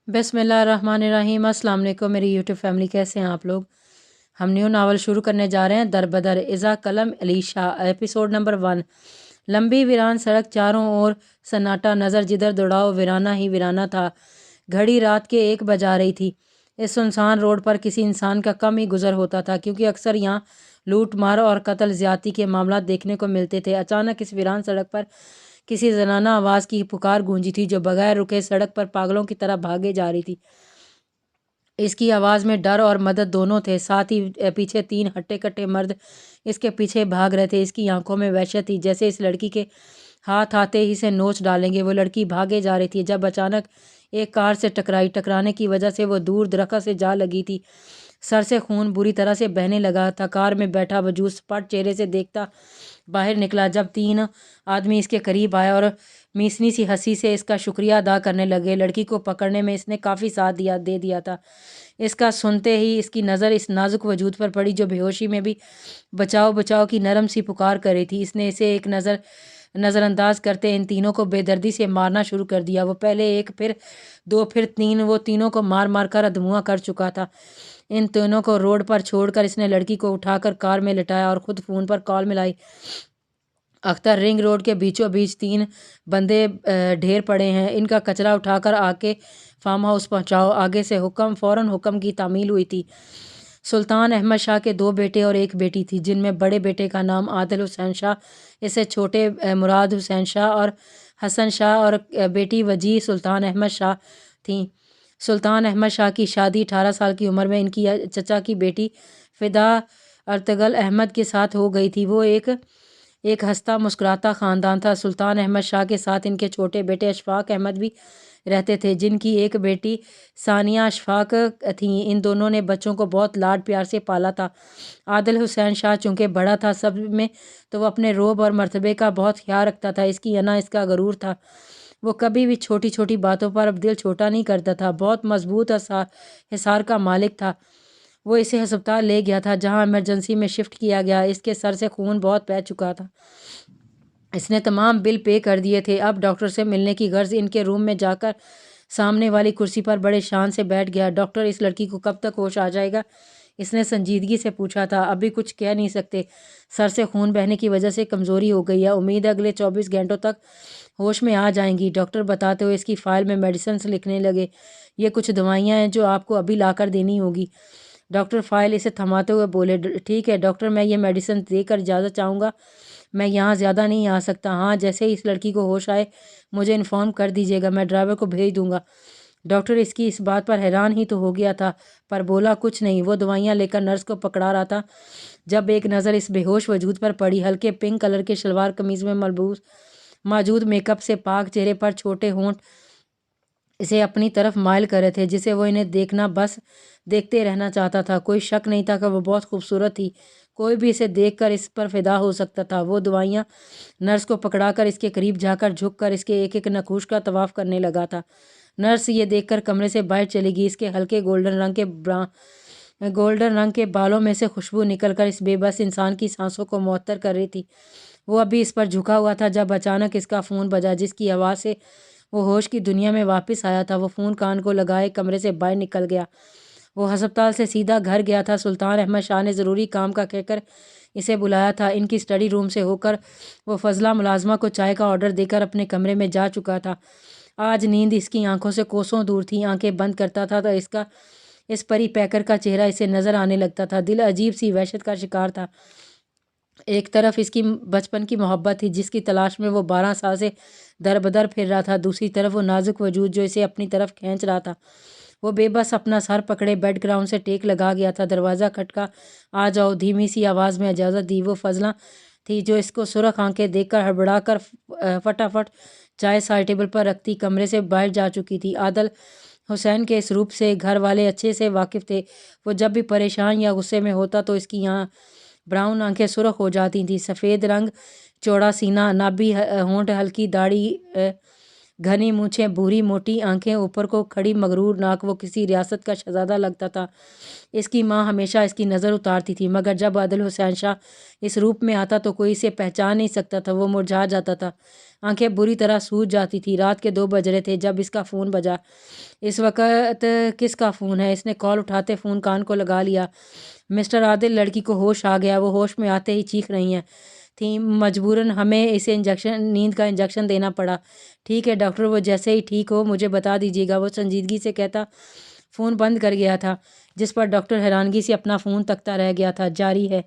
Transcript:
बिस्मिल्लाहिर्रहमानिर्रहीम। अस्सलाम वालेकुम मेरी यूट्यूब फैमिली, कैसे हैं आप लोग। हम न्यू नावल शुरू करने जा रहे हैं, दर बदर इज़ा कलम अली शाह, एपिसोड नंबर 1। लंबी वीरान सड़क, चारों ओर सन्नाटा, नज़र जिधर दौड़ाओ वीराना ही वीराना था। घड़ी रात के 1 बजा रही थी। इस सुनसान रोड पर किसी इंसान का कम ही गुजर होता था, क्योंकि अक्सर यहाँ लूट मार और कत्ल ज़्यादती के मामला देखने को मिलते थे। अचानक इस वीरान सड़क पर किसी जनाना आवाज़ की पुकार गूंजी थी, जो बगैर रुके सड़क पर पागलों की तरह भागे जा रही थी। इसकी आवाज़ में डर और मदद दोनों थे। साथ ही पीछे 3 हट्टे कट्टे मर्द इसके पीछे भाग रहे थे। इसकी आंखों में वहशत थी, जैसे इस लड़की के हाथ आते ही से नोच डालेंगे। वो लड़की भागे जा रही थी जब अचानक एक कार से टकराने की वजह से वो दूर दरख्त से जा लगी थी। सर से खून बुरी तरह से बहने लगा था। कार में बैठा वजूद सपाट चेहरे से देखता बाहर निकला। जब 3 आदमी इसके करीब आया और मीसनी सी हंसी से इसका शुक्रिया अदा करने लगे। लड़की को पकड़ने में इसने काफ़ी साथ दे दिया था। इसका सुनते ही इसकी नज़र इस नाजुक वजूद पर पड़ी, जो बेहोशी में भी बचाओ बचाओ की नरम सी पुकार कर रही थी। इसने इसे एक नज़रअंदाज करते इन तीनों को बेदर्दी से मारना शुरू कर दिया। वो पहले 1, फिर 2, फिर 3, वो तीनों को मार मार कर अधमुआ कर चुका था। इन तीनों को रोड पर छोड़कर इसने लड़की को उठाकर कार में लिटाया और ख़ुद फ़ोन पर कॉल मिलाई। अख्तर, रिंग रोड के बीचों बीच 3 बंदे ढेर पड़े हैं, इनका कचरा उठाकर आके फार्म हाउस पहुंचाओ। आगे से फ़ौरन हुक्म की तामील हुई थी। सुल्तान अहमद शाह के 2 बेटे और 1 बेटी थी, जिनमें बड़े बेटे का नाम आदिल हुसैन शाह, इससे छोटे मुराद हुसैन शाह और हसन शाह, और बेटी वजी सुल्तान अहमद शाह थी। सुल्तान अहमद शाह की शादी 18 साल की उम्र में इनकी चचा की बेटी फ़िदा अर्तगल अहमद के साथ हो गई थी। वो एक हंसता मुस्कुराता ख़ानदान था। सुल्तान अहमद शाह के साथ इनके छोटे बेटे अशफाक अहमद भी रहते थे, जिनकी एक बेटी सानिया अशफाक थी। इन दोनों ने बच्चों को बहुत लाड प्यार से पाला था। आदिल हुसैन शाह चूँकि बड़ा था सब में, तो वह अपने रोब और मर्तबे का बहुत ख्याल रखता था। इसकी अना इसका गरूर था। वो कभी भी छोटी छोटी बातों पर अब दिल छोटा नहीं करता था। बहुत मजबूत हिसार का मालिक था। वो इसे अस्पताल ले गया था, जहाँ इमरजेंसी में शिफ्ट किया गया। इसके सर से खून बहुत बह चुका था। इसने तमाम बिल पे कर दिए थे। अब डॉक्टर से मिलने की गर्ज इनके रूम में जाकर सामने वाली कुर्सी पर बड़े शान से बैठ गया। डॉक्टर, इस लड़की को कब तक होश आ जाएगा? इसने संजीदगी से पूछा था। अभी कुछ कह नहीं सकते, सर से खून बहने की वजह से कमज़ोरी हो गई है। उम्मीद है अगले 24 घंटों तक होश में आ जाएंगी, डॉक्टर बताते हुए इसकी फ़ाइल में मेडिसिन लिखने लगे। ये कुछ दवाइयाँ हैं जो आपको अभी लाकर देनी होगी। डॉक्टर फ़ाइल इसे थमाते हुए बोले, ठीक है डॉक्टर, मैं ये मेडिसिन देकर इजाज़त चाहूँगा। मैं यहाँ ज़्यादा नहीं आ सकता। हाँ, जैसे ही इस लड़की को होश आए मुझे इन्फॉर्म कर दीजिएगा, मैं ड्राइवर को भेज दूँगा। डॉक्टर इसकी इस बात पर हैरान ही तो हो गया था, पर बोला कुछ नहीं। वो दवाइयाँ लेकर नर्स को पकड़ा रहा था, जब एक नज़र इस बेहोश वजूद पर पड़ी। हल्के पिंक कलर के शलवार कमीज़ में मलबूस मौजूद मेकअप से पाक चेहरे पर छोटे होंठ इसे अपनी तरफ माइल कर रहे थे, जिसे वो इन्हें बस देखते रहना चाहता था। कोई शक नहीं था कि वो बहुत खूबसूरत थी। कोई भी इसे देखकर इस पर फिदा हो सकता था। वो दवाइयाँ नर्स को पकड़ाकर इसके करीब जाकर झुककर इसके एक एक नखूश का तवाफ़ करने लगा था। नर्स ये देखकर कमरे से बाहर चली गई। इसके हल्के गोल्डन रंग के बालों में से खुशबू निकलकर इस बेबस इंसान की सांसों को मुअत्तर कर रही थी। वो अभी इस पर झुका हुआ था जब अचानक इसका फ़ोन बजा, जिसकी आवाज़ से वो होश की दुनिया में वापस आया था। वो फ़ोन कान को लगाए कमरे से बाहर निकल गया। वो अस्पताल से सीधा घर गया था। सुल्तान अहमद शाह ने ज़रूरी काम का कहकर इसे बुलाया था। इनकी स्टडी रूम से होकर वो फजला मुलाजमा को चाय का ऑर्डर देकर अपने कमरे में जा चुका था। आज नींद इसकी आंखों से कोसों दूर थी। आंखें बंद करता था तो इस परी पैकर का चेहरा इसे नज़र आने लगता था। दिल अजीब सी वहशत का शिकार था। एक तरफ इसकी बचपन की मोहब्बत थी, जिसकी तलाश में वो 12 साल से दर बदर फिर रहा था। दूसरी तरफ वो नाजुक वजूद जो इसे अपनी तरफ खींच रहा था। वो बेबस अपना सर पकड़े बेड ग्राउंड से टेक लगा गया था। दरवाज़ा खटका। आ जाओ, धीमी सी आवाज़ में इजाज़त दी। वो फजला थी जो इसको सुरख आंखें देखकर हड़बड़ा कर फटाफट चाय साइड टेबल पर रखती कमरे से बाहर जा चुकी थी। आदिल हुसैन के इस रूप से घर वाले अच्छे से वाकिफ़ थे। वो जब भी परेशान या गुस्से में होता तो इसकी यहाँ ब्राउन आंखें सुर्ख हो जाती थी। सफ़ेद रंग, चौड़ा सीना, नाभि, होंठ, हल्की दाढ़ी, گھنی مونچھیں، بھوری موٹی آنکھیں، اوپر کو کھڑی مغرور ناک، وہ کسی ریاست کا شہزادہ لگتا تھا۔ اس کی ماں ہمیشہ اس کی نظر اتارتی تھی، مگر جب عادل حسین شاہ اس روپ میں آتا تو کوئی اسے پہچان نہیں سکتا تھا۔ وہ مرجھا جاتا تھا، آنکھیں بری طرح سوج جاتی تھی۔ رات کے 2 بج رہے تھے جب اس کا فون بجا۔ اس وقت کس کا فون ہے؟ اس نے کال اٹھاتے فون کان کو لگا لیا۔ مسٹر عادل، لڑکی کو ہوش آ گیا، وہ ہوش میں آتے ہی چیخ رہی ہیں تھیں۔ مجبوراً ہمیں اسے نیند کا انجیکشن دینا پڑا۔ ٹھیک ہے ڈاکٹر، وہ جیسے ہی ٹھیک ہو مجھے بتا دیجیے گا، وہ سنجیدگی سے کہتا فون بند کر گیا تھا، جس پر ڈاکٹر حیرانگی سے اپنا فون تکتا رہ گیا تھا۔ جاری ہے۔